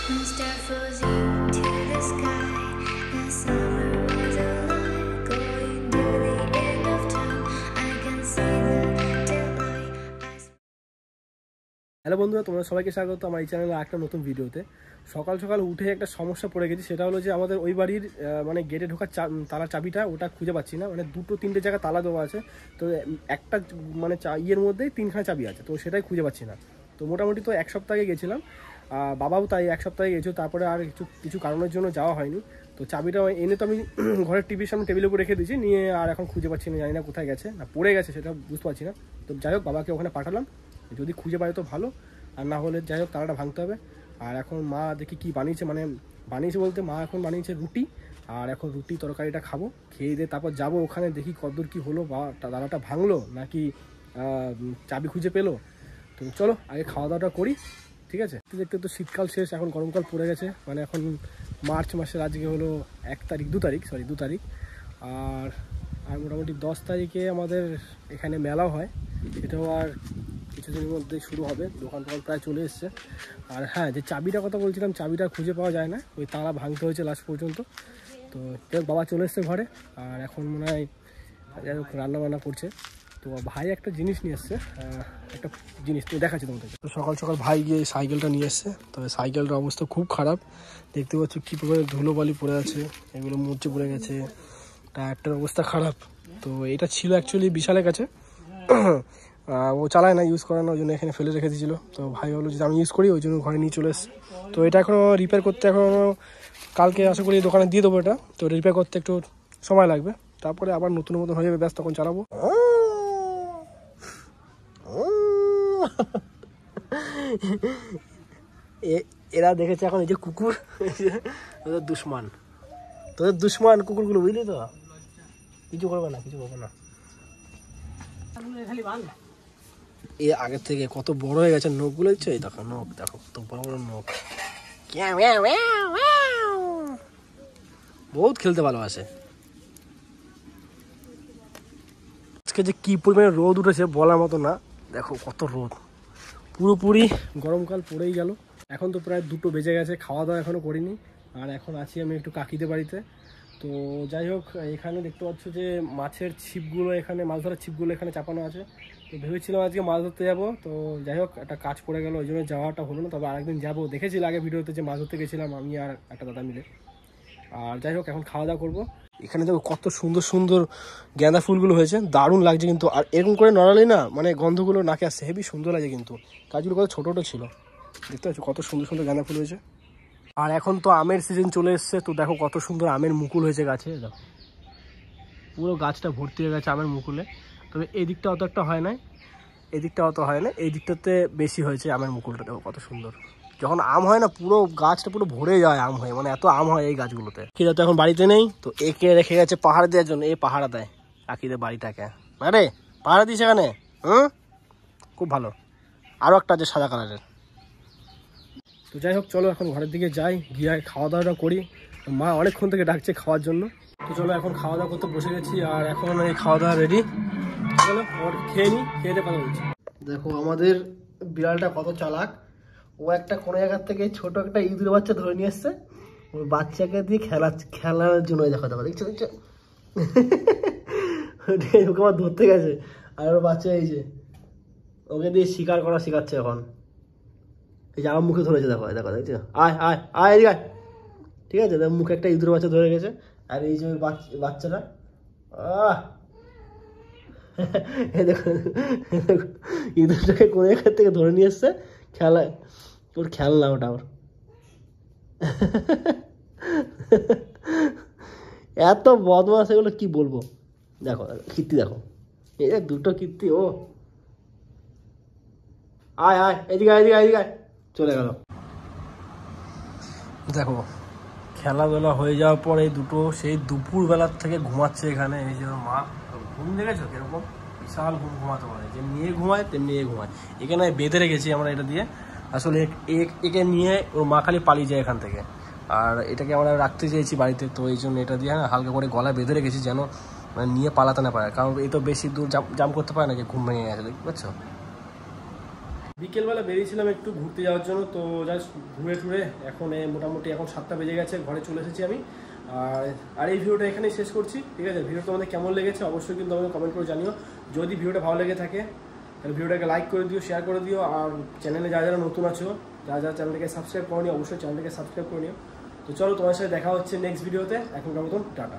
Mr. Frozen to the sky. The summer was alive, going to the end of time. I can see the daylight. Hello বন্ধুরা, তোমরা সবাইকে স্বাগত আমার এই চ্যানেলে একটা নতুন ভিডিওতে। সকাল সকাল উঠে একটা সমস্যা পড়ে গেছি, সেটা হলো যে আমাদের ওই বাড়ির মানে গেটে ঢোকার তালার চাবিটা ওটা খুঁজে পাচ্ছি না। মানে দুটো তিনটে জায়গায় তালা দেওয়া আছে, তো একটা মানে ইয়ের মধ্যেই তিনখানা চাবি আছে, তো সেটাই খুঁজে পাচ্ছি না। তো মোটামুটি তো এক সপ্তাহে গেছিলাম, বাবাও তাই এক সপ্তাহে গেছিলো, তারপরে আর কিছু কারণের জন্য যাওয়া হয়নি। তো চাবিটা এনে তো আমি ঘরের টিভির সামনে টেবিলের উপর রেখে দিয়েছি, নিয়ে আর এখন খুঁজে পাচ্ছি না, জানি না কোথায় গেছে, না পড়ে গেছে সেটা বুঝতে পারছি না। তো যাই হোক, বাবাকে ওখানে পাঠালাম, যদি খুঁজে পাই তো ভালো, আর না হলে যাই হোক তালাটা ভাঙতে হবে। আর এখন মা দেখি কি বানিয়েছে, মানে বানিয়েছে বলতে মা এখন বানিয়েছে রুটি, আর এখন রুটি তরকারিটা খাবো, খেয়ে দিয়ে তারপর যাবো ওখানে, দেখি কতদূর কী হলো, বা তালাটা ভাঙলো নাকি চাবি খুঁজে পেলো। তো চলো আগে খাওয়া দাওয়াটা করি, ঠিক আছে? দেখতে তো শীতকাল শেষ, এখন গরমকাল পড়ে গেছে। মানে এখন মার্চ মাসের আজকে হলো 2 তারিখ। আর মোটামুটি 10 তারিখে আমাদের এখানে মেলাও হয়, সেটাও আর কিছুদিনের মধ্যে শুরু হবে। দোকান প্রায় চলে এসছে। আর হ্যাঁ, যে চাবিটা কথা বলছিলাম, চাবিটা খুঁজে পাওয়া যায় না, ওই তালা ভাঙতে হয়েছে লাস্ট পর্যন্ত। তো বাবা চলে এসছে ঘরে, আর এখন মনে হয় যাই হোক রান্নাবান্না করছে। তো ভাই একটা জিনিস নিয়ে এসছে, একটা জিনিস তো দেখাচ্ছি তোমাদেরকে। তো সকাল সকাল ভাই গিয়ে সাইকেলটা নিয়ে এসছে, তবে সাইকেলটার অবস্থা খুব খারাপ, দেখতে পাচ্ছ কী পরিমাণে ধুলোবালি পড়ে আছে, এগুলো মুচে পড়ে গেছে, টায়ারটার অবস্থা খারাপ। তো এটা ছিল অ্যাকচুয়ালি বিশালের কাছে, ও চালায় না, ইউজ করে না, ওই জন্য এখানে ফেলে রেখে দিয়েছিল। তো ভাই বললো যে আমি ইউজ করি, ওই জন্য ঘরে নিয়ে চলে এসছে। তো এটা এখনও রিপেয়ার করতে, এখনও কালকে আশা করি দোকানে দিয়ে দেবো এটা। তো রিপেয়ার করতে একটু সময় লাগবে, তারপরে আবার নতুন হয়ে যাবে, ব্যস্ত তখন চালাবো। এরা দেখেছে এখন এই যে কুকুর, তোদের দুশ্মন কুকুরগুলো, বুঝলি তো? কিছু করবে না। এ আগের থেকে কত বড় হয়ে গেছে, নখগুলো দিচ্ছে, এই দেখো নখ, দেখো কত বড় বড় নখ। বহুত খেলতে ভালোবাসে। আজকে যে কি পরিমাণে রোদ উঠেছে বলার মতো না, দেখো কত রোদ, পুরোপুরি গরমকাল পড়েই গেল। এখন তো প্রায় 2টো বেজে গেছে, খাওয়া দাওয়া এখনও করিনি, আর এখন আছি আমি একটু কাকিদের বাড়িতে। তো যাই হোক, এখানে দেখতে পাচ্ছ যে মাছের ছিপগুলো, এখানে মাছ ধরার ছিপগুলো এখানে চাপানো আছে। তো ভেবেছিলাম আজকে মাছ ধরতে যাবো, তো যাই হোক একটা কাজ পড়ে গেল, ওই জন্য যাওয়াটা হলো না। তবে আরেকদিন যাবো, দেখেছিল আগে ভিডিওতে যে মাছ ধরতে গেছিলাম আমি আর একটা দাদা মিলে। আর যাই হোক এখন খাওয়া দাওয়া করবো। এখানে দেখো কত সুন্দর সুন্দর গাঁদা ফুলগুলো হয়েছে, দারুণ লাগছে কিন্তু। আর এরকম করে নড়ালে না, মানে গন্ধগুলো নাকে আসছে, হেবি সুন্দর লাগে কিন্তু। গাছগুলো কত ছোটো ছোটো ছিল, দেখতে পাচ্ছ কত সুন্দর সুন্দর গাঁদা ফুল হয়েছে। আর এখন তো আমের সিজন চলে এসছে, তো দেখো কত সুন্দর আমের মুকুল হয়েছে গাছে, দেখো পুরো গাছটা ভর্তি হয়ে গেছে আমের মুকুলে। তবে এই দিকটা অত একটা হয় না, এই দিকটাতে বেশি হয়েছে আমের মুকুলটা, দেখো কত সুন্দর। যখন আম হয় না, পুরো গাছটা পুরো ভরে যায় আম হয়, মানে এত আম হয় এই গাছগুলোতে। কিরা তো এখন বাড়িতে নেই, তো একে রেখে গেছে পাহাড় দেওয়ার জন্য, এই পাহাড়া দেয় কাকিদের বাড়িটাকে। আরে পাহাড়া দিস এখানে, খুব ভালো। আরও একটা আছে সাদা কালারের। তো যাই হোক চলো এখন ঘরের দিকে যাই, গিয়ে খাওয়া দাওয়াটা করি। মা অনেকক্ষণ থেকে ডাকছে খাওয়ার জন্য। তো চলো এখন খাওয়া দাওয়া করতে বসে গেছি, আর এখন এই খাওয়া দাওয়া রেডি। চলো খেয়ে নিই, খেয়ে দিয়ে কথা বলছি। দেখো আমাদের বিড়ালটা কত চালাক, ও একটা কোনো জায়গার থেকে ছোট একটা ইঁদুর বাচ্চা ধরে নিয়ে এসছে, ওই বাচ্চাকে দিয়ে খেলার জন্য। দেখো দেখছো ওকে আমার ধরতে গেছে, আর ওর বাচ্চা এই যে ওকে দিয়ে শিকার করা শেখাচ্ছে এখন। এই যে আমার মুখে ধরেছে, দেখো দেখছো, আয় আয় আয় এদিকে আয়, ঠিক আছে? মুখে একটা ইঁদুর বাচ্চা ধরে গেছে, আর এই যে ওই বাচ্চাটা দেখো ইঁদুরটাকে কোনো জায়গার থেকে ধরে নিয়ে এসছে, ওর খেলনা ওটা ওর। এত বদমাস এগুলো কি বলবো। দেখো কীর্তি, দেখো এই যে দুটো কীর্তি। ও আয় আয় এদিকে আয়, চলে গেল। দেখো খেলাধুলা হয়ে যাওয়ার পর এই দুটো সেই দুপুরবেলার থেকে ঘুমাচ্ছে এখানে। এই যে মা, ঘুম দেখেছো কিরকম বিশাল ঘুমাতে পারে, যে নিয়ে ঘুমায় তেমনি ঘুমায়। এখানে বেঁধে রেখেছি আমরা এটা দিয়ে, আসলে একে নিয়ে ওর মা খালি পালিয়ে যায় এখান থেকে। আর এটাকে আমরা রাখতে চেয়েছি বাড়িতে, তো এই জন্য এটা দিয়ে হালকা করে গলায় বেঁধে রেখেছি, যেন মানে নিয়ে পালাতে না পারে, কারণ এই তো বেশি দূর জাম করতে পারে না, যে ঘুম ভেঙে গেছে, দেখতে পাচ্ছ। বিকেলবেলা বেরিয়েছিলাম একটু ঘুরতে যাওয়ার জন্য, তো জাস্ট ঘুরে টুরে এখন মোটামুটি এখন 7টা বেজে গেছে, ঘরে চলে এসেছি আমি। আর এই ভিডিওটা এখানেই শেষ করছি, ঠিক আছে? ভিডিওটা তোমাদের কেমন লেগেছে অবশ্যই কিন্তু আমাকে কমেন্ট করে জানিও। যদি ভিডিওটা ভালো লেগে থাকে তাহলে ভিডিওটাকে লাইক করে দিও, শেয়ার করে দিও। আর চ্যানেলে যারা যারা নতুন আছো, যারা যারা চ্যানেলটাকে সাবস্ক্রাইব করে নিও, অবশ্যই চ্যানেলটাকে সাবস্ক্রাইব করে নিও। তো চলো, তোমার সাথে দেখা হচ্ছে নেক্সট ভিডিওতে। এখনকার মতন টাটা।